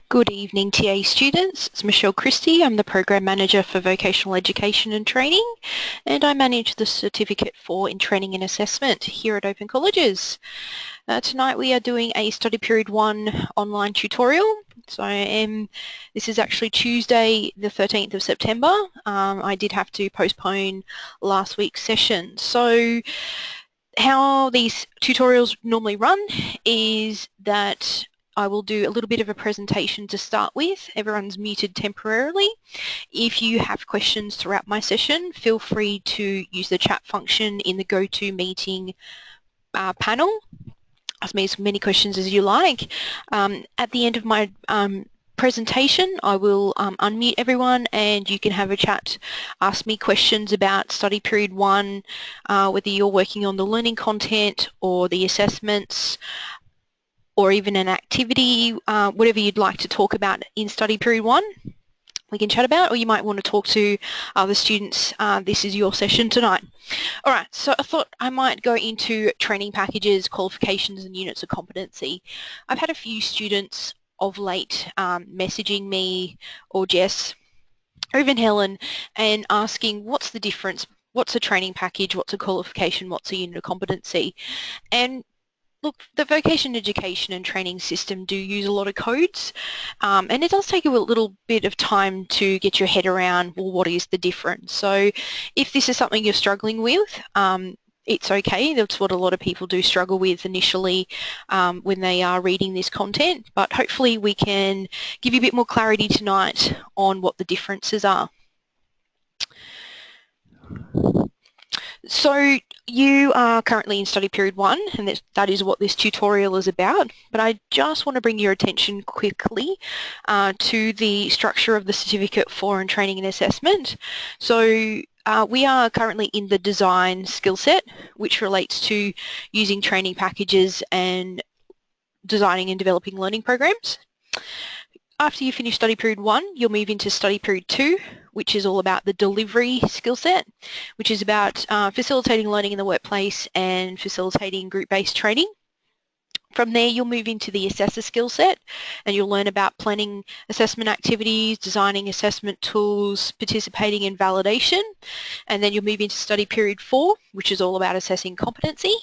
Good evening, TA students. It's Michelle Christie. I'm the Program Manager for Vocational Education and Training, and I manage the Certificate 4 in Training and Assessment here at Open Colleges. Tonight we are doing a Study Period 1 online tutorial. This is actually Tuesday the 13th of September. I did have to postpone last week's session. So how these tutorials normally run is that I will do a little bit of a presentation to start with. Everyone's muted temporarily. If you have questions throughout my session, feel free to use the chat function in the GoToMeeting panel. Ask me as many questions as you like. At the end of my presentation, I will unmute everyone and you can have a chat, ask me questions about Study Period 1, whether you're working on the learning content or the assessments, or even an activity, whatever you'd like to talk about in Study Period 1, we can chat about, or you might want to talk to other students. This is your session tonight. All right, so I thought I might go into training packages, qualifications and units of competency. I've had a few students of late messaging me or Jess or even Helen and asking what's the difference, what's a training package, what's a qualification, what's a unit of competency. And look, the vocation education and training system do use a lot of codes, and it does take you a little bit of time to get your head around, well, what is the difference? So if this is something you're struggling with, it's okay. That's what a lot of people do struggle with initially when they are reading this content, but hopefully we can give you a bit more clarity tonight on what the differences are. So you are currently in Study Period 1 and that is what this tutorial is about, but I just want to bring your attention quickly to the structure of the Certificate 4 in Training and Assessment. So we are currently in the design skill set, which relates to using training packages and designing and developing learning programs. After you finish Study Period 1, you'll move into Study Period 2, which is all about the delivery skill set, which is about facilitating learning in the workplace and facilitating group-based training. From there, you'll move into the assessor skill set and you'll learn about planning assessment activities, designing assessment tools, participating in validation, and then you'll move into Study Period 4, which is all about assessing competency.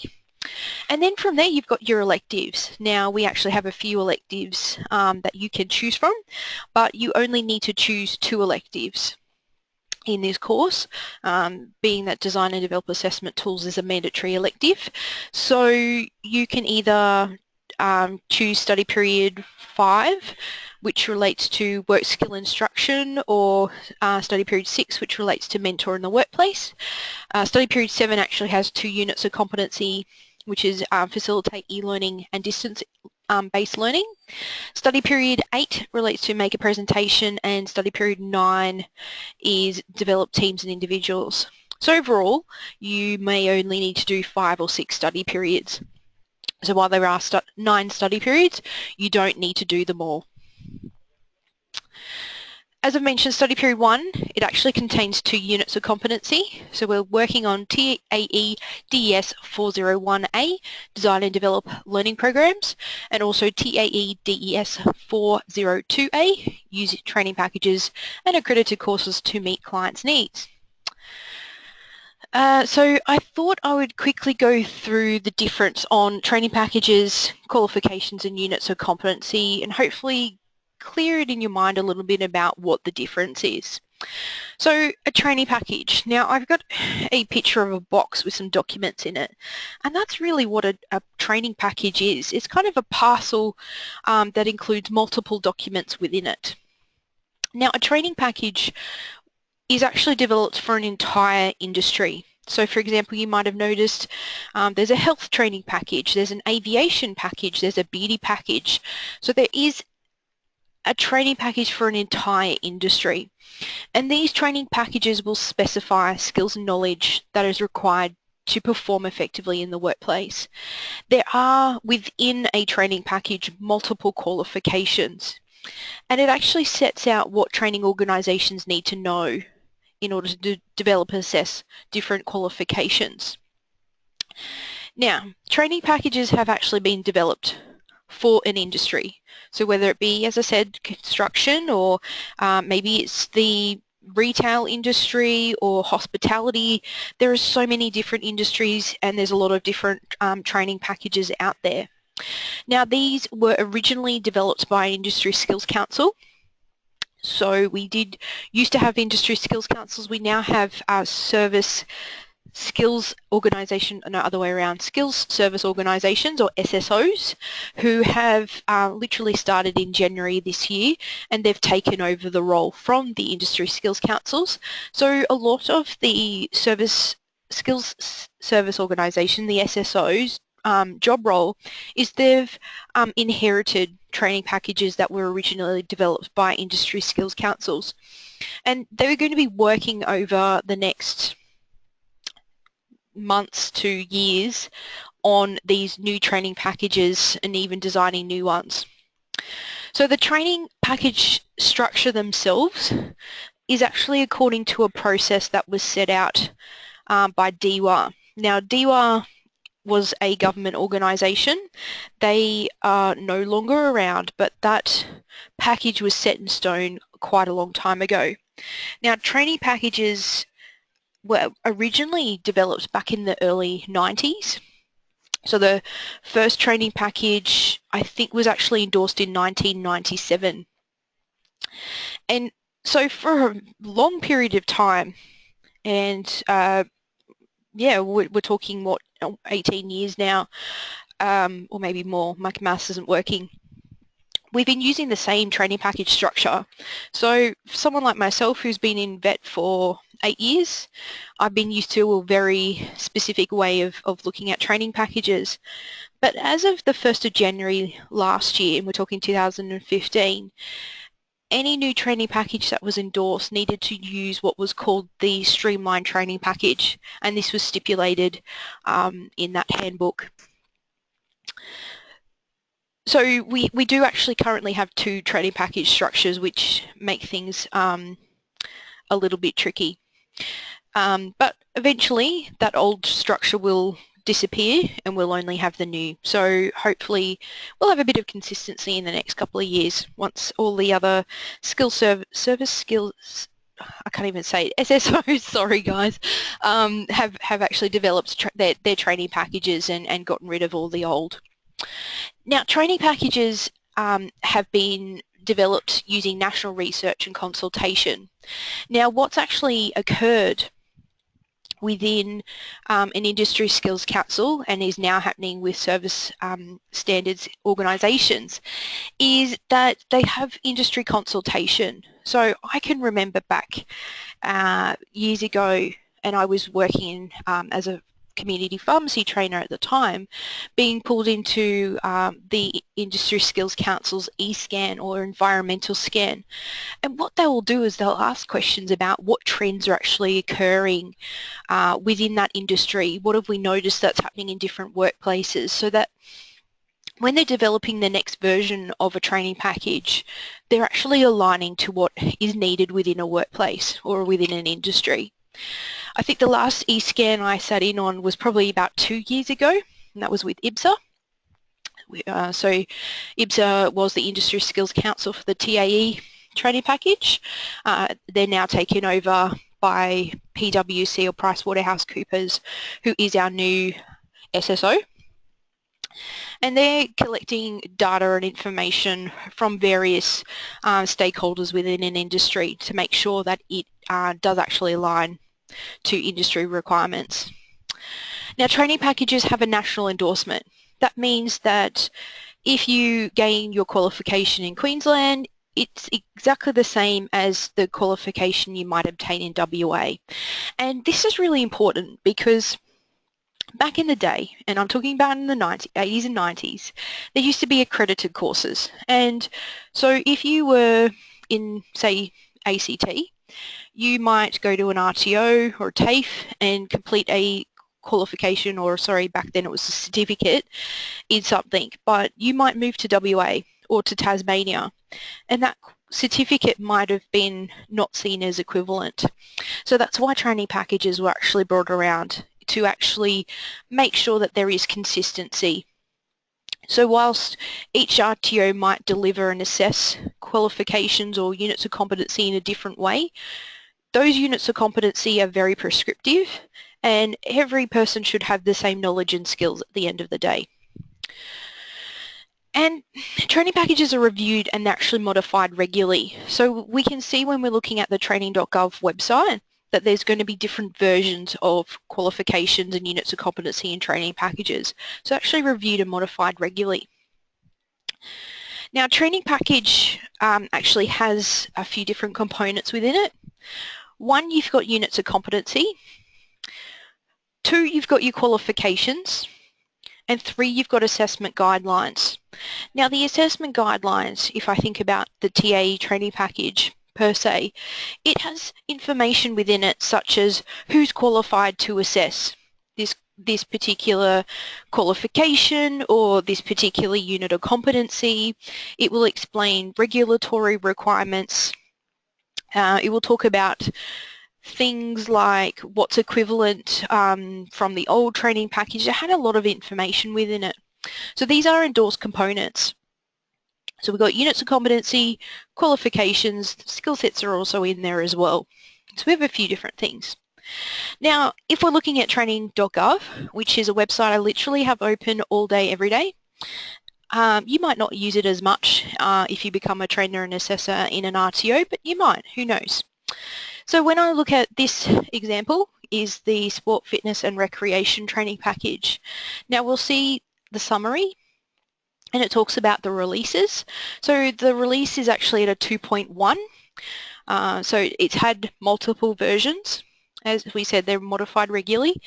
And then from there you've got your electives. Now we actually have a few electives that you can choose from, but you only need to choose 2 electives in this course, being that design and develop assessment tools is a mandatory elective. So you can either choose Study Period 5, which relates to work skill instruction, or Study Period 6, which relates to mentor in the workplace. Study Period 7 actually has 2 units of competency, which is facilitate e-learning and distance-based learning. Study Period 8 relates to make a presentation, and Study Period 9 is develop teams and individuals. So overall, you may only need to do 5 or 6 study periods. So while there are 9 study periods, you don't need to do them all. As I've mentioned, Study Period 1, it actually contains 2 units of competency. So we're working on TAE DES 401A, Design and Develop Learning Programs, and also TAE DES 402A, Use Training Packages and Accredited Courses to Meet Clients' Needs. So I thought I would quickly go through the difference on training packages, qualifications and units of competency, and hopefully clear it in your mind a little bit about what the difference is. So a training package. Now I've got a picture of a box with some documents in it, and that's really what a training package is. It's kind of a parcel that includes multiple documents within it. Now a training package is actually developed for an entire industry. So for example, you might have noticed there's a health training package, there's an aviation package, there's a beauty package. So there is a training package for an entire industry. And these training packages will specify skills and knowledge that is required to perform effectively in the workplace. There are within a training package multiple qualifications, and it actually sets out what training organisations need to know in order to develop and assess different qualifications. Now, training packages have actually been developed for an industry. So whether it be, as I said, construction, or maybe it's the retail industry or hospitality, there are so many different industries and there's a lot of different training packages out there. Now these were originally developed by Industry Skills Council. So we used to have Industry Skills Councils. We now have Service Skills Organisation, no, other way around, Skills Service Organisations, or SSOs, who have literally started in January this year, and they've taken over the role from the Industry Skills Councils. So a lot of the Skills Service Organisation, the SSOs, job role is they've inherited training packages that were originally developed by Industry Skills Councils, and they're going to be working over the next months to years on these new training packages and even designing new ones. So the training package structure themselves is actually according to a process that was set out by DEWA. Now DEWA was a government organisation. They are no longer around, but that package was set in stone quite a long time ago. Now training packages were originally developed back in the early 90s. So the first training package, I think, was actually endorsed in 1997. And so for a long period of time, and yeah, we're talking, what, 18 years now, or maybe more, my maths isn't working. We've been using the same training package structure. So for someone like myself who's been in vet for 8 years, I've been used to a very specific way of looking at training packages. But as of the 1st of January last year, and we're talking 2015, any new training package that was endorsed needed to use what was called the Streamlined Training Package, and this was stipulated in that handbook. So we do actually currently have 2 training package structures, which make things a little bit tricky. But eventually that old structure will disappear and we'll only have the new. So hopefully we'll have a bit of consistency in the next couple of years once all the other service skills, I can't even say it, SSOs, sorry guys, have actually developed their training packages and gotten rid of all the old. Now training packages have been developed using national research and consultation. Now what's actually occurred within an Industry Skills Council, and is now happening with service standards organisations, is that they have industry consultation. So I can remember back years ago, and I was working as a community pharmacy trainer at the time, being pulled into the Industry Skills Council's e-scan or environmental scan. And what they will do is they'll ask questions about what trends are actually occurring within that industry. What have we noticed that's happening in different workplaces, so that when they're developing the next version of a training package, they're actually aligning to what is needed within a workplace or within an industry. I think the last e-scan I sat in on was probably about 2 years ago, and that was with IBSA. So IBSA was the Industry Skills Council for the TAE training package. They're now taken over by PwC or PricewaterhouseCoopers, who is our new SSO. And they're collecting data and information from various stakeholders within an industry to make sure that it does actually align to industry requirements. Now training packages have a national endorsement. That means that if you gain your qualification in Queensland, it's exactly the same as the qualification you might obtain in WA. And this is really important because back in the day, and I'm talking about in the 80s and 90s, there used to be accredited courses. And so if you were in, say, ACT, you might go to an RTO or a TAFE and complete a qualification, or sorry, back then it was a certificate in something, but you might move to WA or to Tasmania, and that certificate might have been not seen as equivalent. So that's why training packages were actually brought around, to actually make sure that there is consistency. So whilst each RTO might deliver and assess qualifications or units of competency in a different way, those units of competency are very prescriptive, and every person should have the same knowledge and skills at the end of the day. And training packages are reviewed and actually modified regularly. So we can see when we're looking at the training.gov website that there's going to be different versions of qualifications and units of competency in training packages. So actually reviewed and modified regularly. Now, training package actually has a few different components within it. One, you've got units of competency. Two, you've got your qualifications. And three, you've got assessment guidelines. Now, the assessment guidelines, if I think about the TA training package per se, it has information within it such as who's qualified to assess this particular qualification or this particular unit of competency. It will explain regulatory requirements. It will talk about things like what's equivalent from the old training package. It had a lot of information within it. So these are endorsed components. So we've got units of competency, qualifications, skill sets are also in there as well. So we have a few different things. Now, if we're looking at training.gov, which is a website I literally have open all day, every day, you might not use it as much if you become a trainer and assessor in an RTO, but you might, who knows. So when I look at this example is the sport, fitness and recreation training package. Now we'll see the summary and it talks about the releases. So the release is actually at a 2.1. So it's had multiple versions. As we said, they're modified regularly.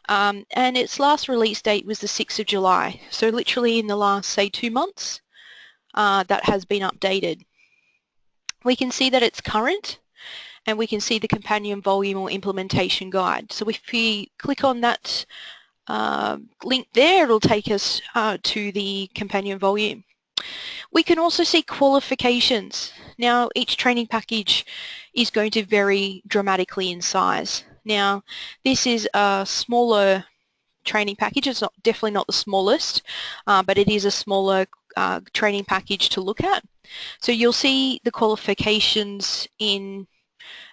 And its last release date was the 6th of July. So literally in the last, say, 2 months, that has been updated. We can see that it's current. And we can see the companion volume or implementation guide. So if we click on that link there, it'll take us to the companion volume. We can also see qualifications. Now, each training package is going to vary dramatically in size. Now, this is a smaller training package. It's definitely not the smallest, but it is a smaller training package to look at. So you'll see the qualifications in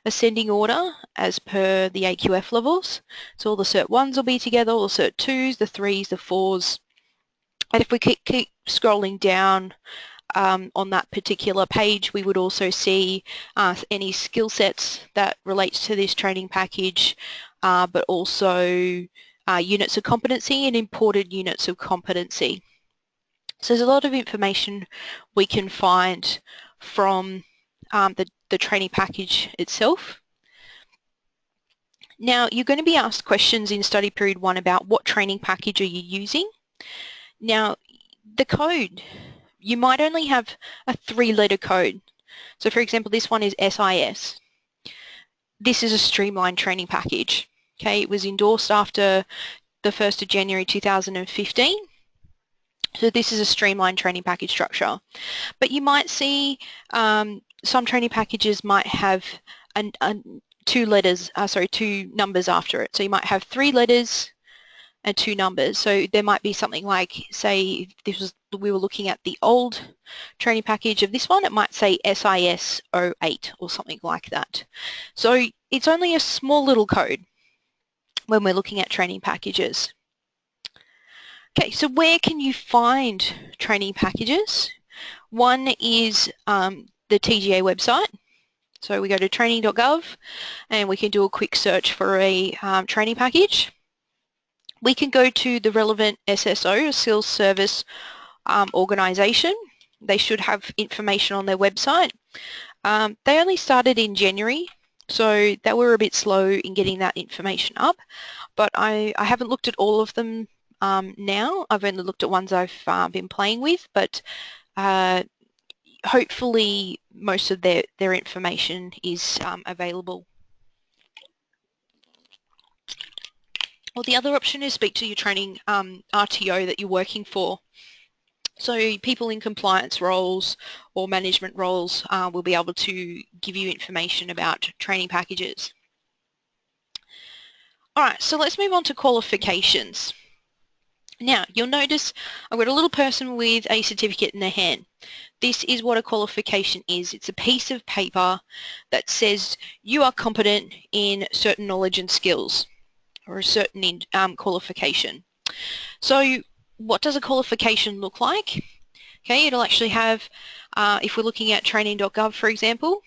ascending order as per the AQF levels. So all the Cert 1s will be together, all the Cert 2s, the 3s, the 4s. And if we keep scrolling down on that particular page, we would also see any skill sets that relates to this training package, but also units of competency and imported units of competency. So there's a lot of information we can find from the training package itself. Now, you're going to be asked questions in study period 1 about what training package are you using. Now, the code, you might only have a 3-letter code. So for example, this one is SIS. This is a streamlined training package. Okay, it was endorsed after the 1st of January 2015. So this is a streamlined training package structure. But you might see some training packages might have two numbers after it. So you might have 3 letters and 2 numbers. So there might be something like, say, we were looking at the old training package of this one, it might say SIS 08 or something like that. So it's only a small little code when we're looking at training packages. Okay, so where can you find training packages? One is the TGA website. So we go to training.gov and we can do a quick search for a training package. We can go to the relevant SSO, a Skills Service organisation. They should have information on their website. They only started in January, so they were a bit slow in getting that information up. But I haven't looked at all of them now. I've only looked at ones I've been playing with, but hopefully most of their information is available. Well, the other option is speak to your training RTO that you're working for. So people in compliance roles or management roles will be able to give you information about training packages. All right, so let's move on to qualifications. Now, you'll notice I've got a little person with a certificate in their hand. This is what a qualification is. It's a piece of paper that says you are competent in certain knowledge and skills, or a certain qualification. So what does a qualification look like? Okay, it'll actually have, if we're looking at training.gov, for example,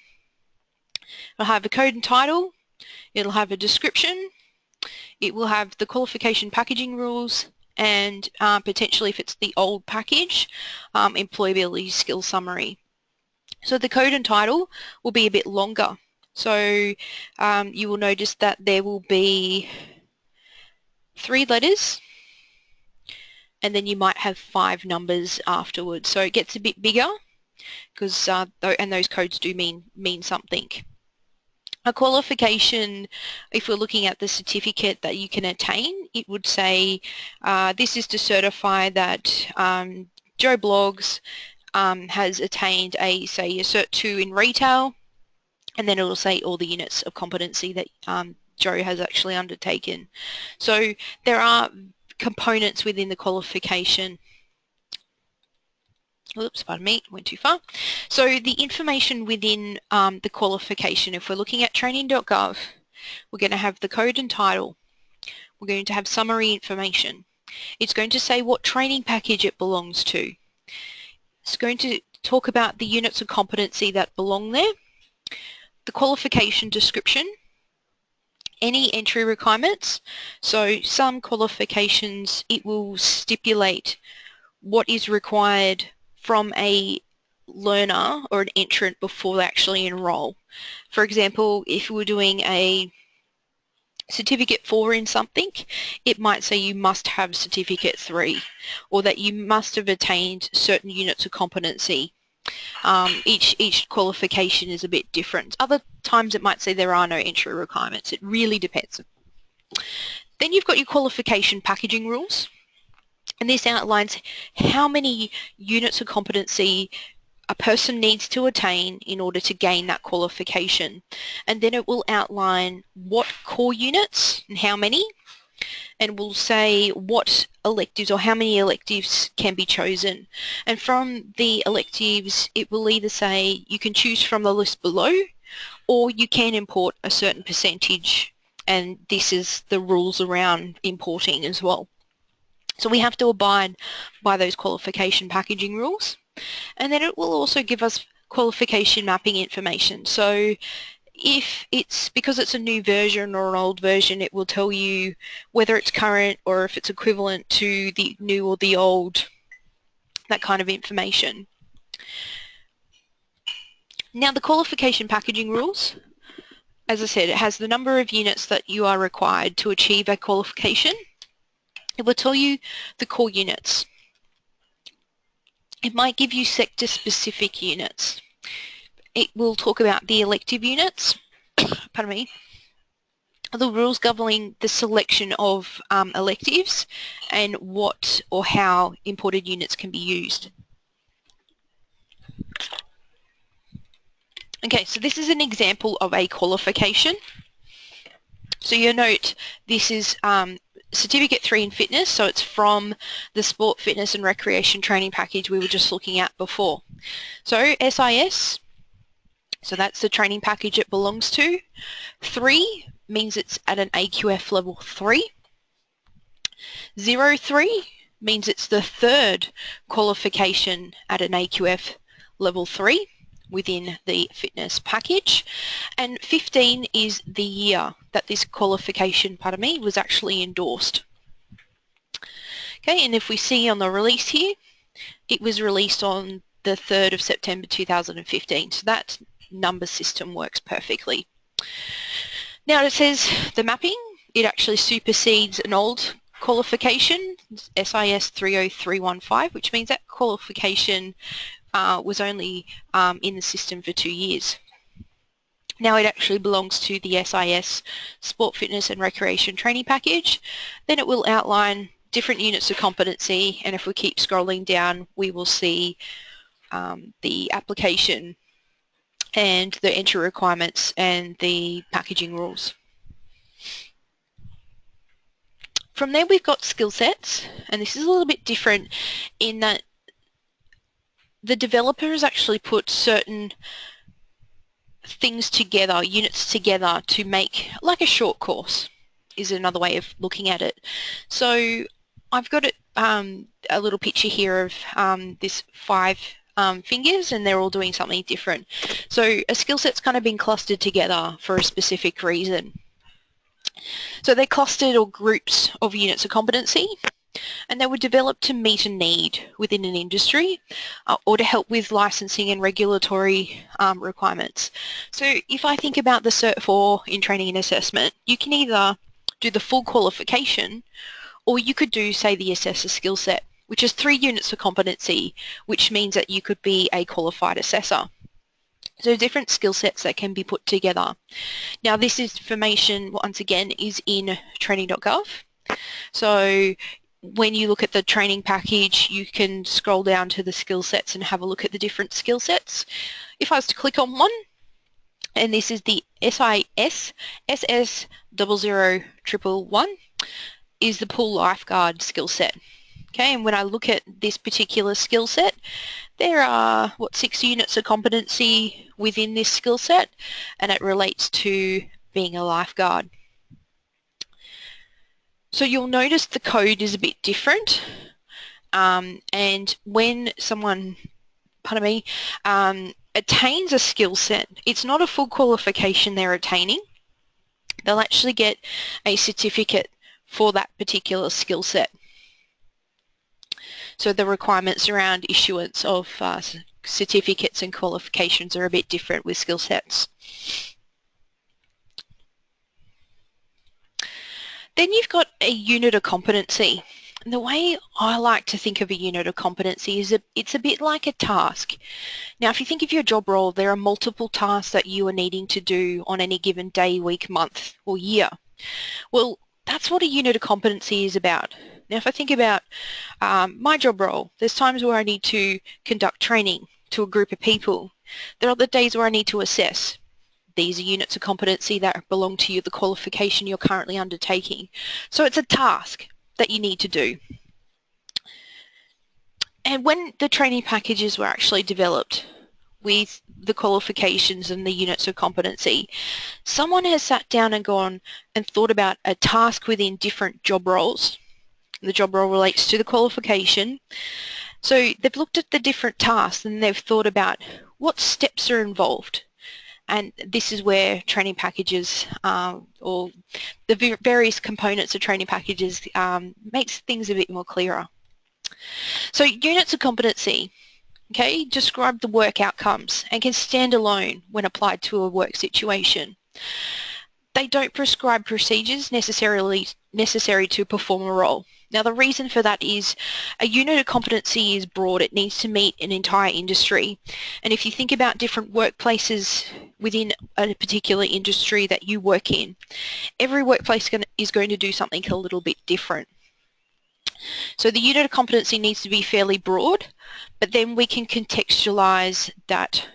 it'll have a code and title, it'll have a description, it will have the qualification packaging rules, and potentially, if it's the old package, employability skill summary. So the code and title will be a bit longer. So you will notice that there will be 3 letters, and then you might have 5 numbers afterwards. So it gets a bit bigger because and those codes do mean something. A qualification, if we're looking at the certificate that you can attain, it would say this is to certify that Joe Bloggs has attained a Cert 2 in retail, and then it will say all the units of competency that Joe has actually undertaken. So there are components within the qualification. Oops, pardon me, went too far. So the information within the qualification, if we're looking at training.gov, we're going to have the code and title. We're going to have summary information. It's going to say what training package it belongs to. It's going to talk about the units of competency that belong there, the qualification description, any entry requirements. So some qualifications, it will stipulate what is required from a learner or an entrant before they actually enroll. For example, if we're doing a certificate 4 in something, it might say you must have certificate 3, or that you must have attained certain units of competency. Each qualification is a bit different. Other times it might say there are no entry requirements. It really depends. Then you've got your qualification packaging rules. And this outlines how many units of competency a person needs to attain in order to gain that qualification. And then it will outline what core units and how many, and will say what electives or how many electives can be chosen. And from the electives, it will either say you can choose from the list below, or you can import a certain percentage, and this is the rules around importing as well. So we have to abide by those qualification packaging rules. And then it will also give us qualification mapping information. So if it's, because it's a new version or an old version, it will tell you whether it's current or if it's equivalent to the new or the old, that kind of information. Now the qualification packaging rules, as I said, it has the number of units that you are required to achieve a qualification. It will tell you the core units. It might give you sector-specific units. It will talk about the elective units, pardon me, the rules governing the selection of electives, and what or how imported units can be used. Okay, so this is an example of a qualification. So you'll note this is Certificate 3 in Fitness, so it's from the Sport, Fitness and Recreation Training Package we were just looking at before. So SIS, so that's the training package it belongs to. 3 means it's at an AQF level 3. 03 means it's the 3rd qualification at an AQF level 3 within the fitness package, and 15 is the year that this qualification, pardon me, was actually endorsed. Okay, and if we see on the release here, it was released on the 3rd of September 2015, so that number system works perfectly. Now it says the mapping, it actually supersedes an old qualification, SIS 30315, which means that qualification was only in the system for 2 years. Now it actually belongs to the SIS Sport, Fitness and Recreation Training Package. Then it will outline different units of competency, and if we keep scrolling down we will see the application and the entry requirements and the packaging rules. From there we've got skill sets, and this is a little bit different in that the developers actually put certain things together, units together to make like a short course is another way of looking at it. So I've got a little picture here of this 5 fingers, and they're all doing something different. So a skill set's kind of been clustered together for a specific reason. So they're clustered or groups of units of competency, and they were developed to meet a need within an industry or to help with licensing and regulatory requirements. So if I think about the Cert 4 in training and assessment, you can either do the full qualification, or you could do, say, the assessor skill set, which is 3 units of competency, which means that you could be a qualified assessor. So different skill sets that can be put together. Now this information, once again, is in training.gov. So when you look at the training package, you can scroll down to the skill sets and have a look at the different skill sets. If I was to click on one, and this is the SIS SS00111, is the pool lifeguard skill set. Okay, and when I look at this particular skill set, there are, 6 units of competency within this skill set, and it relates to being a lifeguard. So you'll notice the code is a bit different, and when someone, attains a skill set, it's not a full qualification they're attaining. They'll actually get a certificate for that particular skill set. So the requirements around issuance of certificates and qualifications are a bit different with skill sets. Then you've got a unit of competency. And the way I like to think of a unit of competency is it's a bit like a task. Now, if you think of your job role, there are multiple tasks that you are needing to do on any given day, week, month, or year. Well, that's what a unit of competency is about. Now, if I think about my job role, there's times where I need to conduct training to a group of people. There are other days where I need to assess. These are units of competency that belong to you, the qualification you're currently undertaking. So it's a task that you need to do. And when the training packages were actually developed with the qualifications and the units of competency, someone has sat down and gone and thought about a task within different job roles. The job role relates to the qualification. So they've looked at the different tasks and they've thought about what steps are involved. And this is where training packages or the various components of training packages makes things a bit more clearer. So units of competency, okay, describe the work outcomes and can stand alone when applied to a work situation. They don't prescribe procedures necessarily necessary to perform a role. Now the reason for that is a unit of competency is broad. It needs to meet an entire industry. And if you think about different workplaces within a particular industry that you work in, every workplace is going to do something a little bit different. So the unit of competency needs to be fairly broad, but then we can contextualize that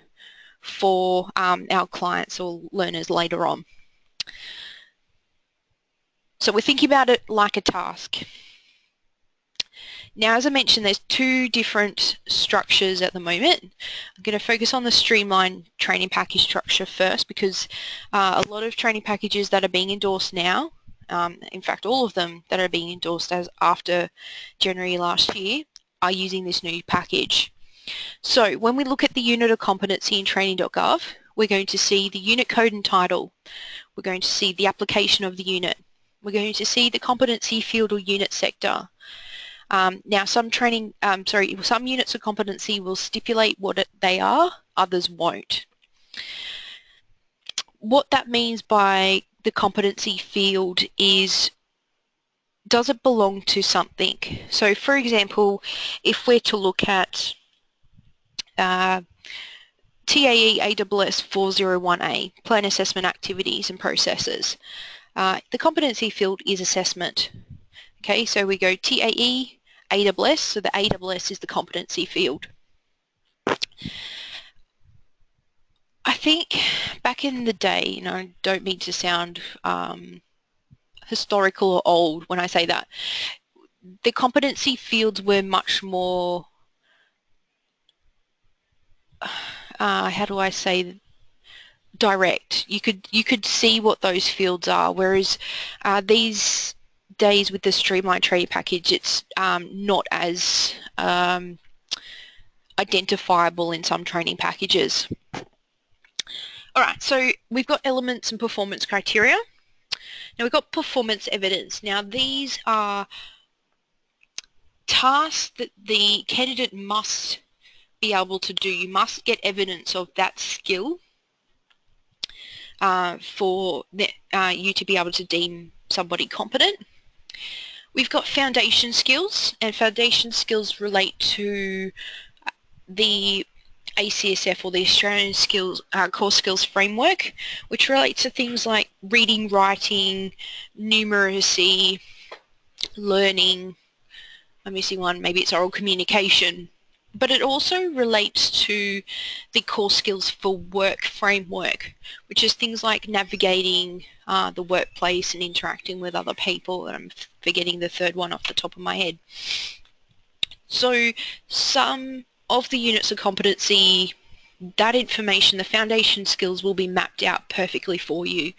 for our clients or learners later on. So we're thinking about it like a task. Now, as I mentioned, there's 2 different structures at the moment. I'm going to focus on the streamlined training package structure first because a lot of training packages that are being endorsed now, in fact all of them that are being endorsed as after January last year, are using this new package. So when we look at the unit of competency in training.gov, we're going to see the unit code and title. We're going to see the application of the unit. We're going to see the competency field or unit sector. Now some units of competency will stipulate what they are, others won't. What that means by the competency field is, does it belong to something? So for example, if we're to look at TAE ASS 401A, Plan Assessment Activities and Processes, the competency field is assessment. Okay, so we go TAE ASS, so the ASS is the competency field. I think back in the day, I don't mean to sound historical or old when I say that. The competency fields were much more, how do I say, direct. You could see what those fields are, whereas these days with the streamlined training package, it's not as identifiable in some training packages. All right, so we've got elements and performance criteria. Now we've got performance evidence. Now these are tasks that the candidate must be able to do. You must get evidence of that skill for you to be able to deem somebody competent. We've got foundation skills, and foundation skills relate to the ACSF, or the Australian Skills Core Skills Framework, which relates to things like reading, writing, numeracy, learning. I'm missing one, maybe it's oral communication. But it also relates to the Core Skills for Work framework, which is things like navigating the workplace and interacting with other people. And I'm forgetting the third one off the top of my head. So some of the units of competency, that information, the foundation skills, will be mapped out perfectly for you.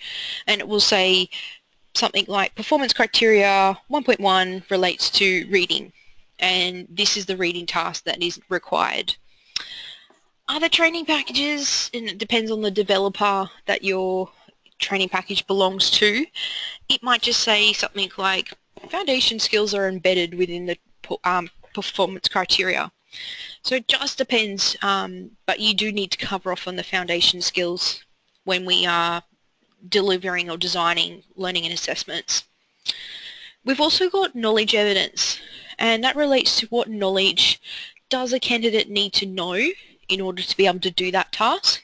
And it will say something like performance criteria 1.1 relates to reading, and this is the reading task that is required. Other training packages, and it depends on the developer that your training package belongs to, it might just say something like foundation skills are embedded within the performance criteria. So it just depends, but you do need to cover off on the foundation skills when we are delivering or designing learning and assessments. We've also got knowledge evidence, and that relates to what knowledge does a candidate need to know in order to be able to do that task.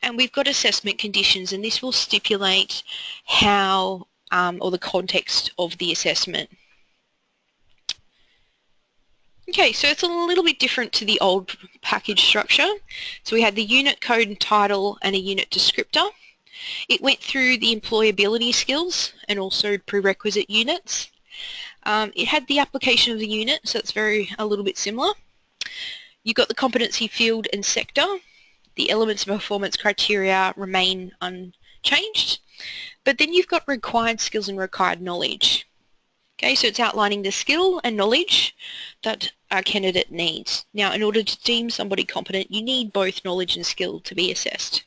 And we've got assessment conditions, and this will stipulate how or the context of the assessment. Okay, so it's a little bit different to the old package structure. So we had the unit code and title and a unit descriptor. It went through the employability skills and also prerequisite units. It had the application of the unit, so it's a little bit similar. You've got the competency field and sector. The elements of performance criteria remain unchanged, but then you've got required skills and required knowledge. Okay, so it's outlining the skill and knowledge that a candidate needs. Now, in order to deem somebody competent, you need both knowledge and skill to be assessed.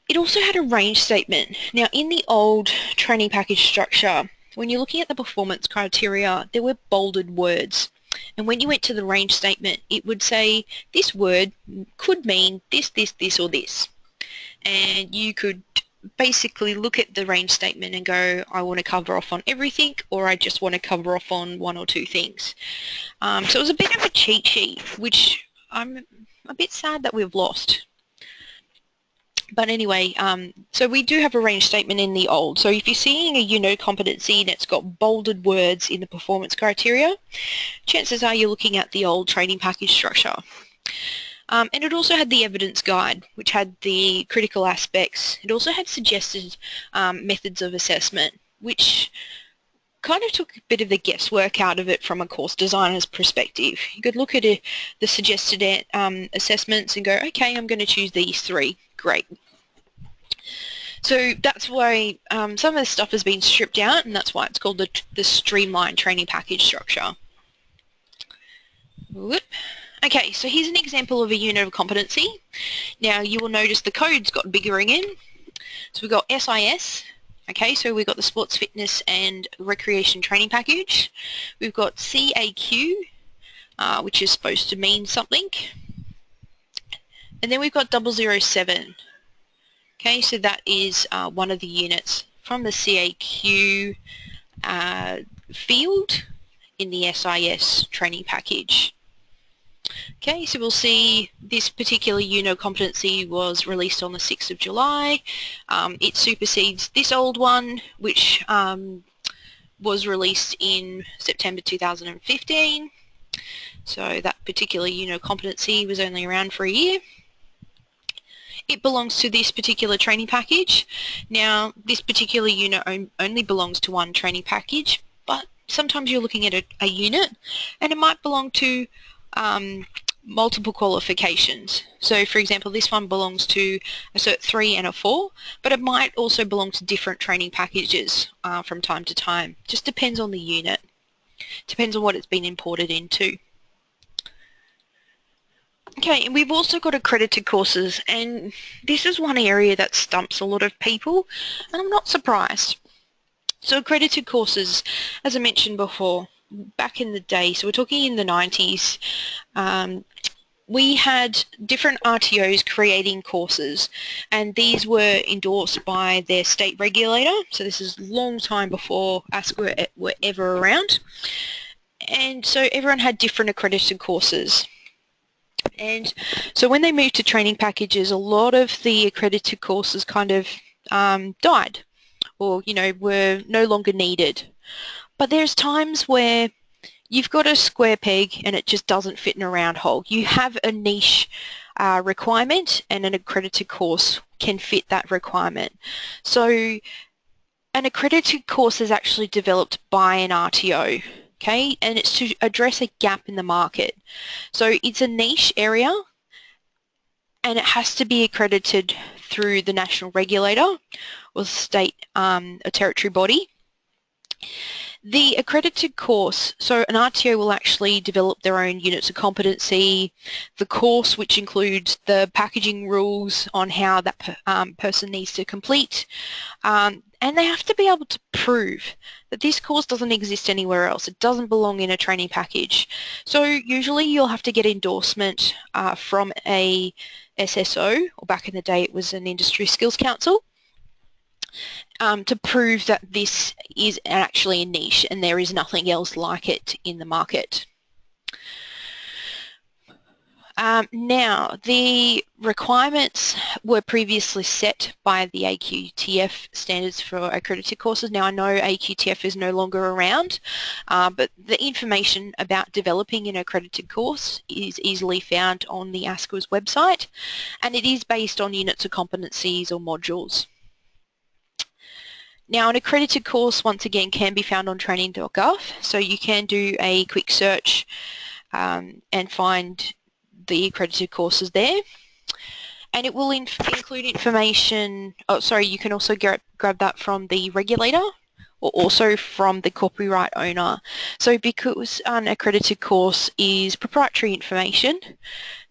It also had a range statement. Now, in the old training package structure, when you're looking at the performance criteria, there were bolded words. And when you went to the range statement, it would say this word could mean this, this, this, or this. And you could basically look at the range statement and go, I want to cover off on everything, or I just want to cover off on one or two things. So it was a bit of a cheat sheet, which I'm a bit sad that we've lost. But anyway, so we do have a range statement in the old. So if you're seeing a unit competency and it's got bolded words in the performance criteria, chances are you're looking at the old training package structure. And it also had the evidence guide, which had the critical aspects. It also had suggested methods of assessment, which kind of took a bit of the guesswork out of it from a course designer's perspective. You could look at the suggested assessments and go, okay, I'm going to choose these three. Great. So that's why some of the stuff has been stripped out, and that's why it's called the streamlined training package structure. Whoop. Okay, so here's an example of a unit of competency. Now you will notice the code's got bigger again. So we've got SIS. Okay, so we've got the sports fitness and recreation training package. We've got CAQ, which is supposed to mean something. And then we've got 007. Okay, so that is one of the units from the CAQ field in the SIS training package. Okay, so we'll see this particular unit of competency was released on the 6th of July. It supersedes this old one, which was released in September 2015. So that particular unit of competency was only around for a year. it belongs to this particular training package. Now, this particular unit only belongs to one training package, but sometimes you're looking at a unit and it might belong to multiple qualifications. So for example, this one belongs to a Cert 3 and a 4, but it might also belong to different training packages from time to time. Just depends on the unit. Depends on what it's been imported into. Okay, and we've also got accredited courses, and this is one area that stumps a lot of people, and I'm not surprised. So accredited courses, as I mentioned before, back in the day, so we're talking in the 90s, we had different RTOs creating courses, and these were endorsed by their state regulator. So this is a long time before ASC were ever around. And so everyone had different accredited courses. And so when they moved to training packages, a lot of the accredited courses kind of died, or were no longer needed. But there's times where you've got a square peg and it just doesn't fit in a round hole. You have a niche requirement, and an accredited course can fit that requirement. So an accredited course is actually developed by an RTO. Okay, and it's to address a gap in the market. So it's a niche area, and it has to be accredited through the national regulator or state or territory body. The accredited course, so an RTO will actually develop their own units of competency, the course, which includes the packaging rules on how that person needs to complete, and they have to be able to prove that this course doesn't exist anywhere else. It doesn't belong in a training package. So usually you'll have to get endorsement from a SSO, or back in the day it was an Industry Skills Council, to prove that this is actually a niche and there is nothing else like it in the market. Now, the requirements were previously set by the AQTF standards for accredited courses. Now, I know AQTF is no longer around, but the information about developing an accredited course is easily found on the ASCW's website, and it is based on units of competencies or modules. Now, an accredited course, once again, can be found on training.gov, so you can do a quick search and find the accredited courses there. And it will include information, you can also grab that from the regulator or also from the copyright owner. So because an accredited course is proprietary information,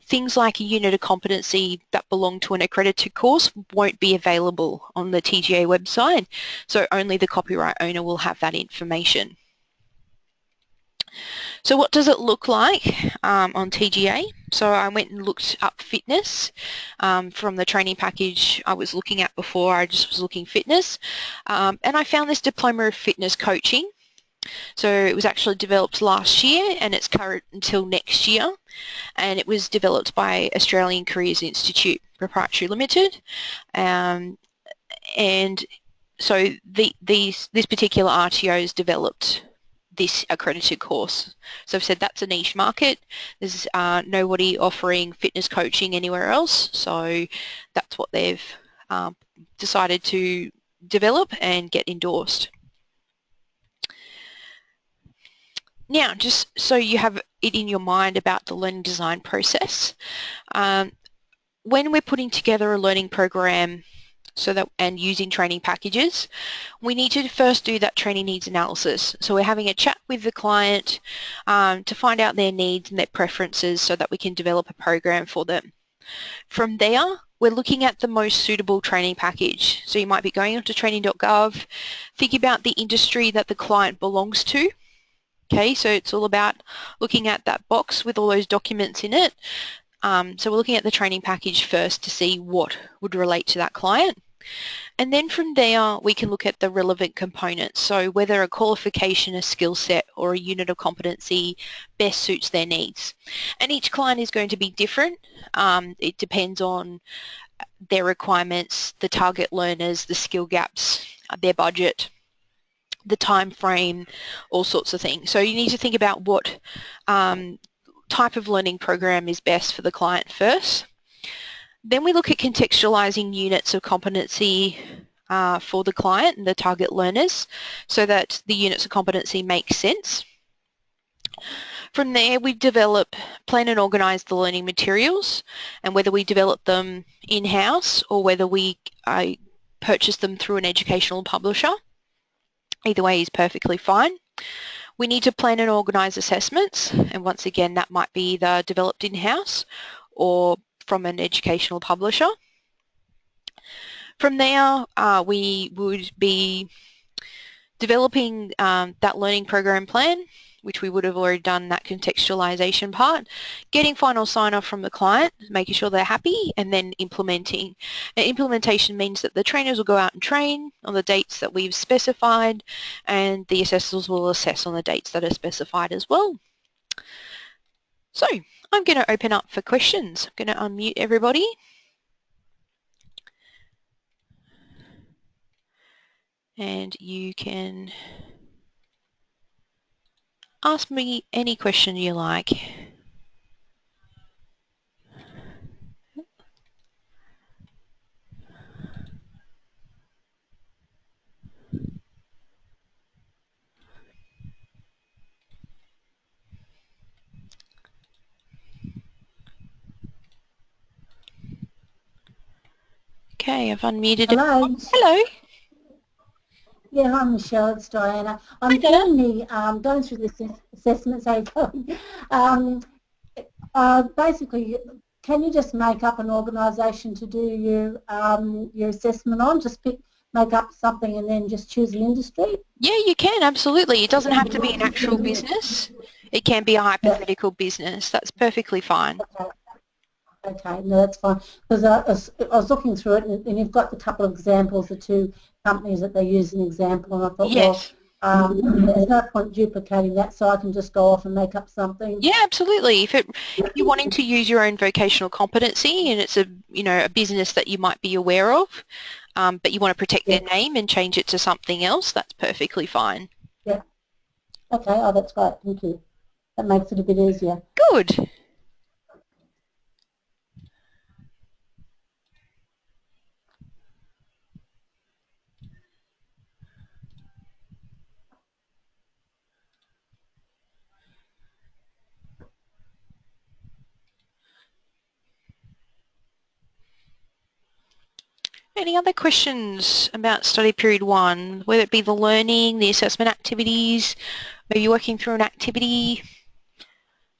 things like a unit of competency that belong to an accredited course won't be available on the TGA website, so only the copyright owner will have that information. So what does it look like on TGA? So I went and looked up fitness from the training package I was looking at before. I just was looking fitness, and I found this diploma of fitness coaching. So it was actually developed last year, and it's current until next year, and it was developed by Australian Careers Institute Proprietary Limited, and so this particular RTO has developed this accredited course. So I've said that's a niche market. There's nobody offering fitness coaching anywhere else, so that's what they've decided to develop and get endorsed. Now, just so you have it in your mind about the learning design process, when we're putting together a learning program and using training packages, we need to first do that training needs analysis. So we're having a chat with the client to find out their needs and their preferences so that we can develop a program for them. From there, we're looking at the most suitable training package. So you might be going onto training.gov, think about the industry that the client belongs to. Okay, so it's all about looking at that box with all those documents in it. So we're looking at the training package first to see what would relate to that client. And then from there, we can look at the relevant components. So whether a qualification, a skill set, or a unit of competency best suits their needs. And each client is going to be different. It depends on their requirements, the target learners, the skill gaps, their budget, the time frame, all sorts of things. So you need to think about what type of learning program is best for the client first. Then we look at contextualizing units of competency for the client and the target learners so that the units of competency make sense. From there, we develop, plan and organise the learning materials, and whether we develop them in-house or whether we purchase them through an educational publisher. Either way is perfectly fine. We need to plan and organise assessments, and once again that might be either developed in-house or from an educational publisher. From there, we would be developing that learning program plan, which we would have already done that contextualization part, getting final sign-off from the client, making sure they're happy, and then implementing. Now, implementation means that the trainers will go out and train on the dates that we've specified, and the assessors will assess on the dates that are specified as well. So I'm going to open up for questions. I'm going to unmute everybody. And you can ask me any question you like. Okay, I've unmuted. Hello. Hello. Yeah, hi Michelle, it's Diana. I'm Hi, doing the going through this assessments. Basically, can you just make up an organisation to do your assessment on? Just make up something and then just choose an industry? Yeah, you can, absolutely. It doesn't have to be an actual business. It can be a hypothetical business. That's perfectly fine. Okay, no, that's fine. Because I was looking through it, and you've got a couple of examples, the two companies that they use an example, and I thought, Yes. well, there's no point duplicating that, so I can just go off and make up something. Yeah, absolutely. If you're wanting to use your own vocational competency and it's a business that you might be aware of, but you want to protect their name and change it to something else, that's perfectly fine. Yeah. Okay, oh, that's great. Thank you. That makes it a bit easier. Good. Any other questions about study period 1, whether it be the learning, the assessment activities, maybe working through an activity,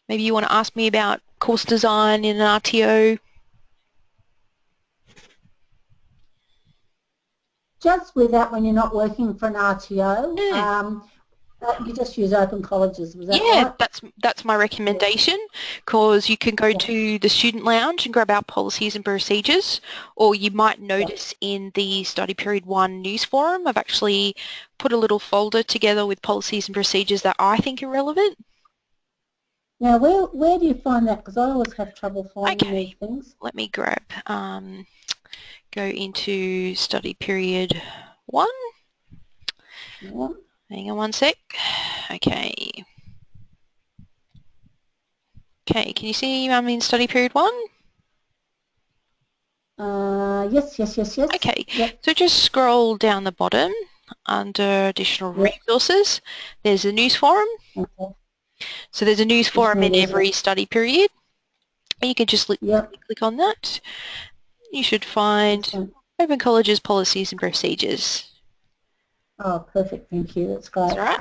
maybe you want to ask me about course design in an RTO? Just with that, when you're not working for an RTO, Yeah. you just use open colleges, was that Yeah, right? that's my recommendation, because you can go to the student lounge and grab our policies and procedures, or you might notice in the study period 1 news forum, I've actually put a little folder together with policies and procedures that I think are relevant. Now, where do you find that? Because I always have trouble finding these things. Let me grab, go into study period 1. Yeah. Hang on one sec. Okay. Okay, can you see I'm in study period 1? Yes. Okay, Yep. so just scroll down the bottom under additional resources. There's a news forum. Okay. So there's a news forum in every study period. And you can just click on that. You should find Open Colleges Policies and Procedures. Oh, perfect. Thank you. That's great. That's all right.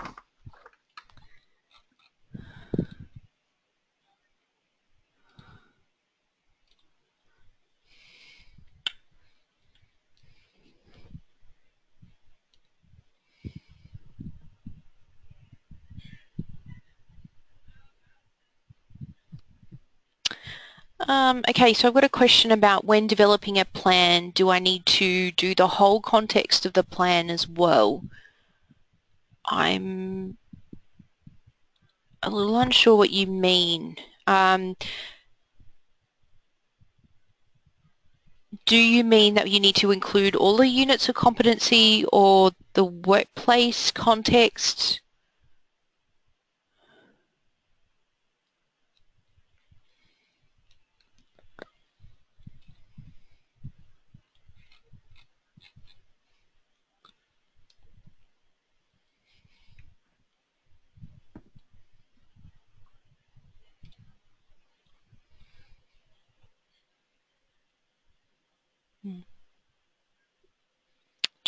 Okay, so I've got a question about when developing a plan, do I need to do the whole context of the plan as well? I'm a little unsure what you mean. Do you mean that you need to include all the units of competency or the workplace context?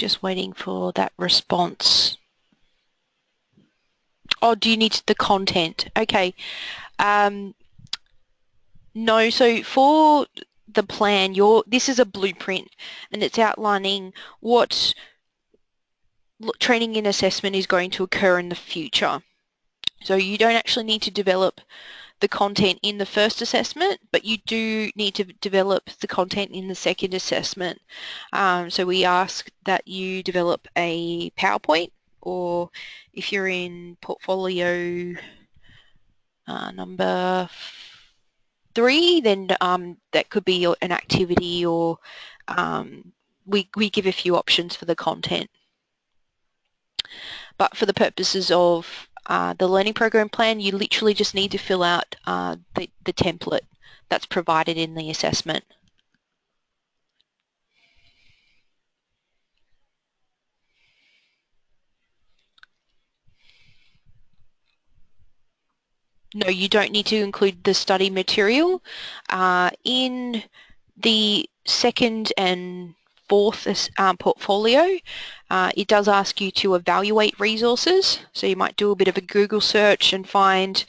just waiting for that response. Oh, do you need the content? Okay. No, so for the plan, this is a blueprint and it's outlining what training and assessment is going to occur in the future. So you don't actually need to develop the content in the first assessment, but you do need to develop the content in the second assessment. So we ask that you develop a PowerPoint, or if you're in portfolio number 3, then that could be an activity, or we give a few options for the content. But for the purposes of the learning program plan, you literally just need to fill out the template that's provided in the assessment. No, you don't need to include the study material. In the second and fourth portfolio, it does ask you to evaluate resources. So you might do a bit of a Google search and find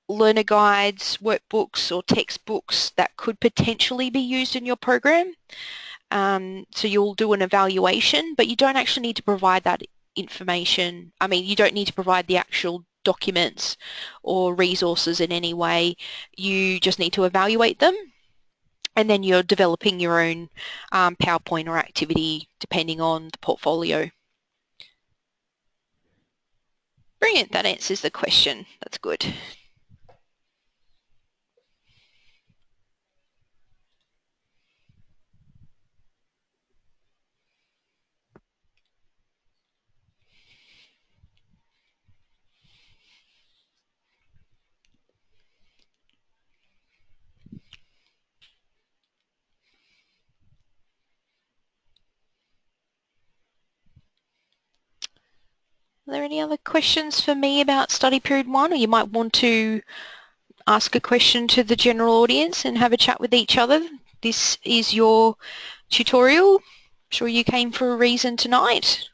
learner guides, workbooks or textbooks that could potentially be used in your program. So you'll do an evaluation, but you don't actually need to provide that information. I mean, you don't need to provide the actual documents or resources in any way. You just need to evaluate them, and then you're developing your own PowerPoint or activity depending on the portfolio. Brilliant, that answers the question. That's good. Are there any other questions for me about study period 1, or you might want to ask a question to the general audience and have a chat with each other? This is your tutorial. I'm sure you came for a reason tonight.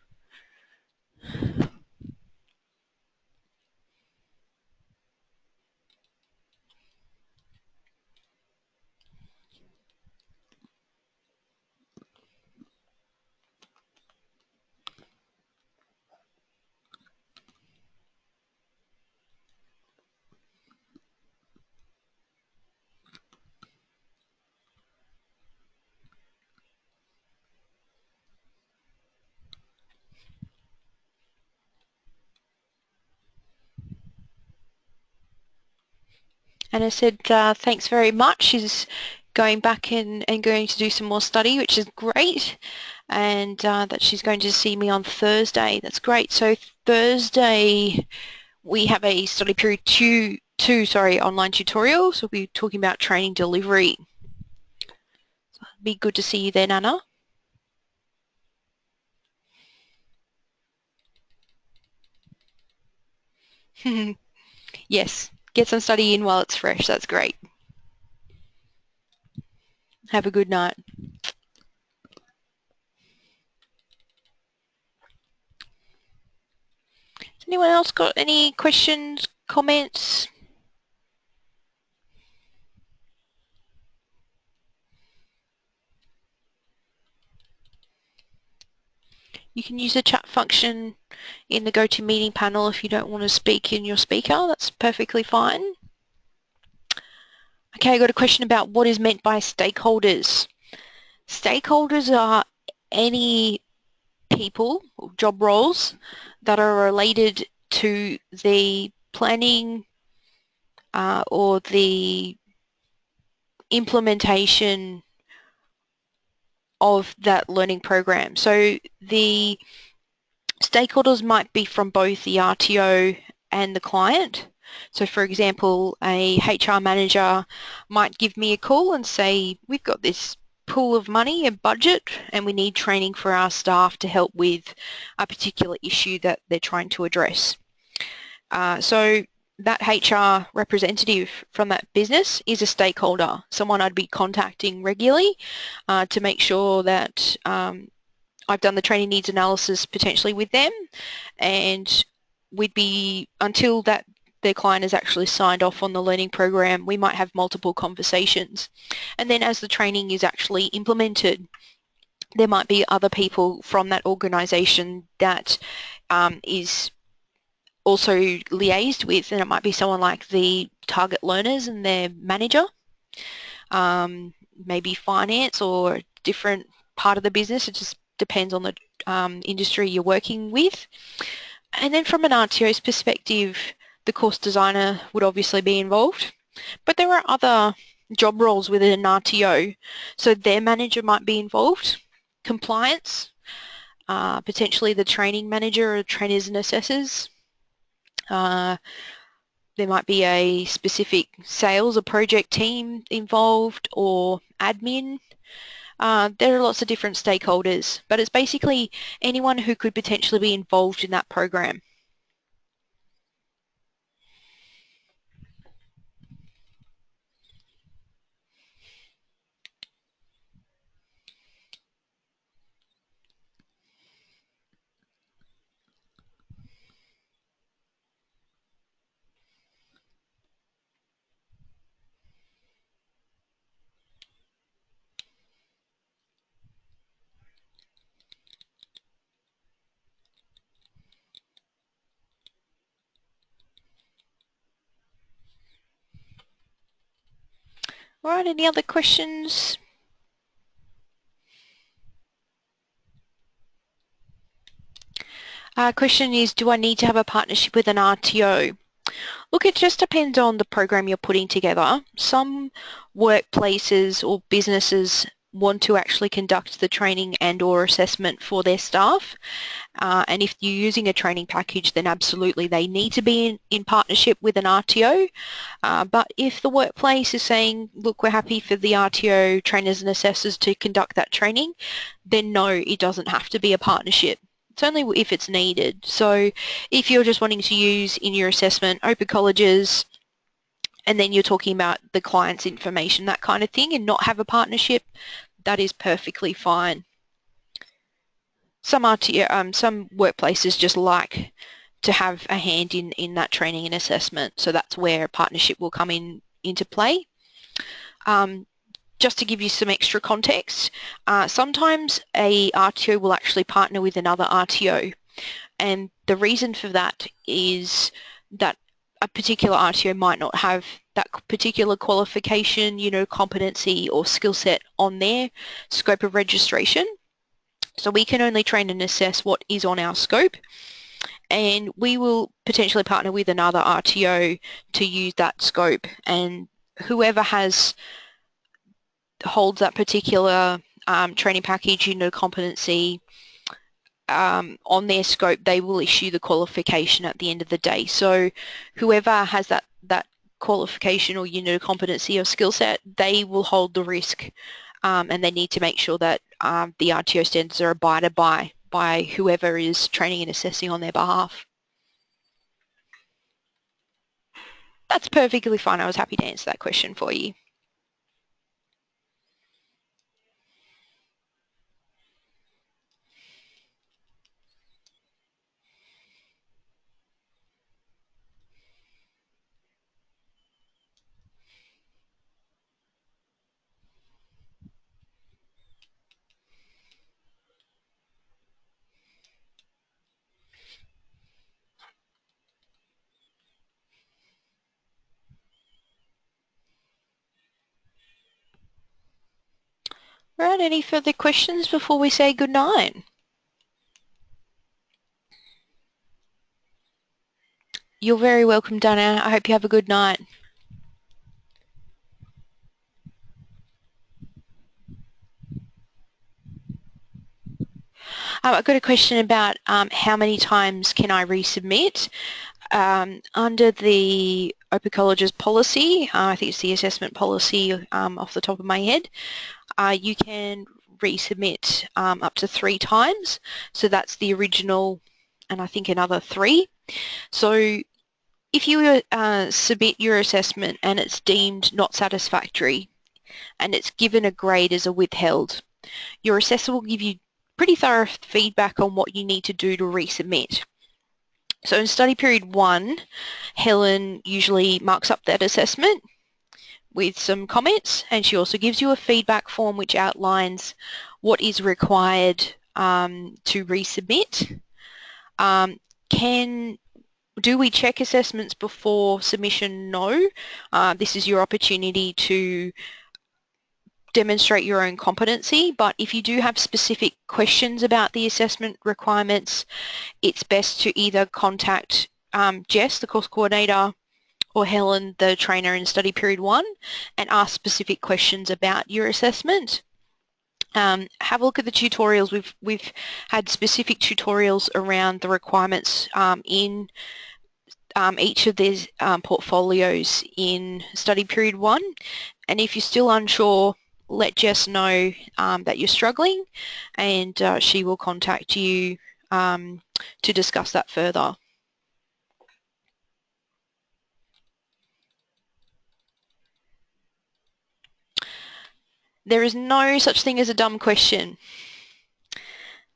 Anna said thanks very much. She's going back and going to do some more study, which is great, and that she's going to see me on Thursday. That's great. So Thursday we have a study period two online tutorial, so we'll be talking about training delivery. So it'd be good to see you then, Anna. Yes, get some study in while it's fresh. That's great. Have a good night. Has anyone else got any questions, comments? You can use the chat function in the GoToMeeting panel if you don't want to speak in your speaker. That's perfectly fine. Okay, I got a question about what is meant by stakeholders. Stakeholders are any people or job roles that are related to the planning or the implementation of that learning program. So the stakeholders might be from both the RTO and the client. So for example, a HR manager might give me a call and say, we've got this pool of money, a budget, and we need training for our staff to help with a particular issue that they're trying to address. So that HR representative from that business is a stakeholder, someone I'd be contacting regularly to make sure that I've done the training needs analysis potentially with them, and we'd be, until that their client has actually signed off on the learning program, we might have multiple conversations. And then as the training is actually implemented, there might be other people from that organisation that is also liaised with, and it might be someone like the target learners and their manager, maybe finance or a different part of the business. It just depends on the industry you're working with. And then from an RTO's perspective, the course designer would obviously be involved, but there are other job roles within an RTO, so their manager might be involved, compliance, potentially the training manager or trainers and assessors. There might be a specific sales or project team involved, or admin. There are lots of different stakeholders, but it's basically anyone who could potentially be involved in that program. All right, any other questions? Question is, do I need to have a partnership with an RTO? Look, it just depends on the program you're putting together. Some workplaces or businesses want to actually conduct the training and or assessment for their staff. And if you're using a training package, then absolutely they need to be in partnership with an RTO. But if the workplace is saying, look, we're happy for the RTO trainers and assessors to conduct that training, then no, it doesn't have to be a partnership. It's only if it's needed. So if you're just wanting to use in your assessment open colleges, and then you're talking about the client's information, that kind of thing, and not have a partnership, that is perfectly fine. Some workplaces just like to have a hand in that training and assessment, so that's where a partnership will come into play. Just to give you some extra context, sometimes a RTO will actually partner with another RTO, and the reason for that is that a particular RTO might not have that particular qualification, competency or skill set on their scope of registration. So we can only train and assess what is on our scope, and we will potentially partner with another RTO to use that scope, and whoever holds that particular training package, competency on their scope, they will issue the qualification at the end of the day. So whoever has that qualification or competency or skill set, they will hold the risk, and they need to make sure that the RTO standards are abided by whoever is training and assessing on their behalf. That's perfectly fine. I was happy to answer that question for you. Right, any further questions before we say goodnight? You're very welcome, Dana. I hope you have a good night. I've got a question about how many times can I resubmit? Under the Open Colleges policy, I think it's the assessment policy off the top of my head, you can resubmit up to 3 times. So that's the original and I think another 3. So if you submit your assessment and it's deemed not satisfactory and it's given a grade as a withheld, your assessor will give you pretty thorough feedback on what you need to do to resubmit. So in study period 1, Helen usually marks up that assessment with some comments, and she also gives you a feedback form which outlines what is required to resubmit. Do we check assessments before submission? No. This is your opportunity to demonstrate your own competency, but if you do have specific questions about the assessment requirements, it's best to either contact Jess, the course coordinator, or Helen, the trainer in study period 1, and ask specific questions about your assessment. Have a look at the tutorials. We've had specific tutorials around the requirements in each of these portfolios in study period 1, and if you're still unsure, let Jess know that you're struggling, and she will contact you to discuss that further. There is no such thing as a dumb question.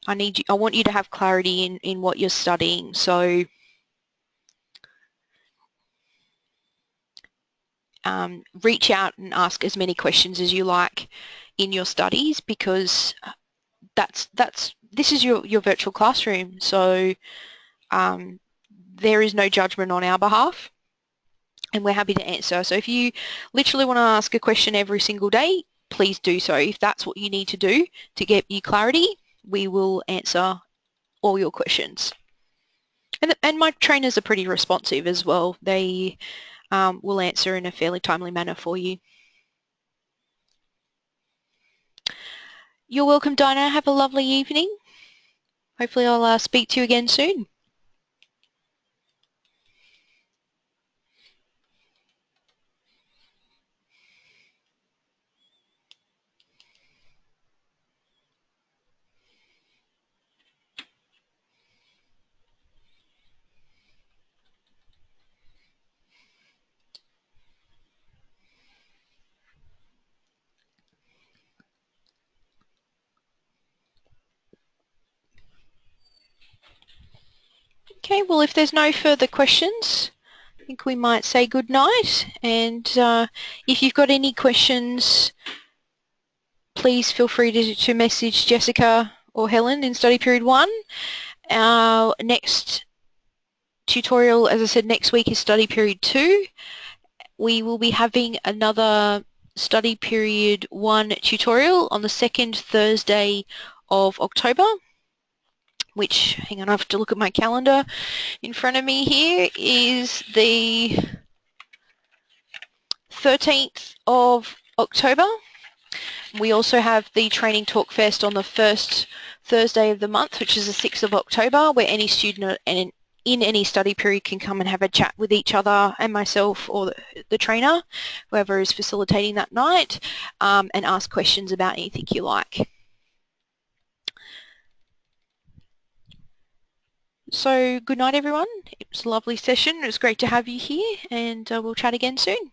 I want you to have clarity in what you're studying. So reach out and ask as many questions as you like in your studies, because this is your virtual classroom. So there is no judgment on our behalf, and we're happy to answer. So if you literally want to ask a question every single day, please do so. If that's what you need to do to get you clarity, we will answer all your questions. And my trainers are pretty responsive as well. They will answer in a fairly timely manner for you. You're welcome, Dinah. Have a lovely evening. Hopefully I'll speak to you again soon. Okay, well, if there's no further questions, I think we might say good night. And if you've got any questions, please feel free to message Jessica or Helen in study period 1. Our next tutorial, as I said, next week is study period 2. We will be having another study period 1 tutorial on the 2nd Thursday of October, which, hang on, I have to look at my calendar in front of me here, is the 13th of October. We also have the Training Talk Fest on the 1st Thursday of the month, which is the 6th of October, where any student in any study period can come and have a chat with each other and myself or the trainer, whoever is facilitating that night, and ask questions about anything you like. So good night, everyone. It was a lovely session. It was great to have you here, and we'll chat again soon.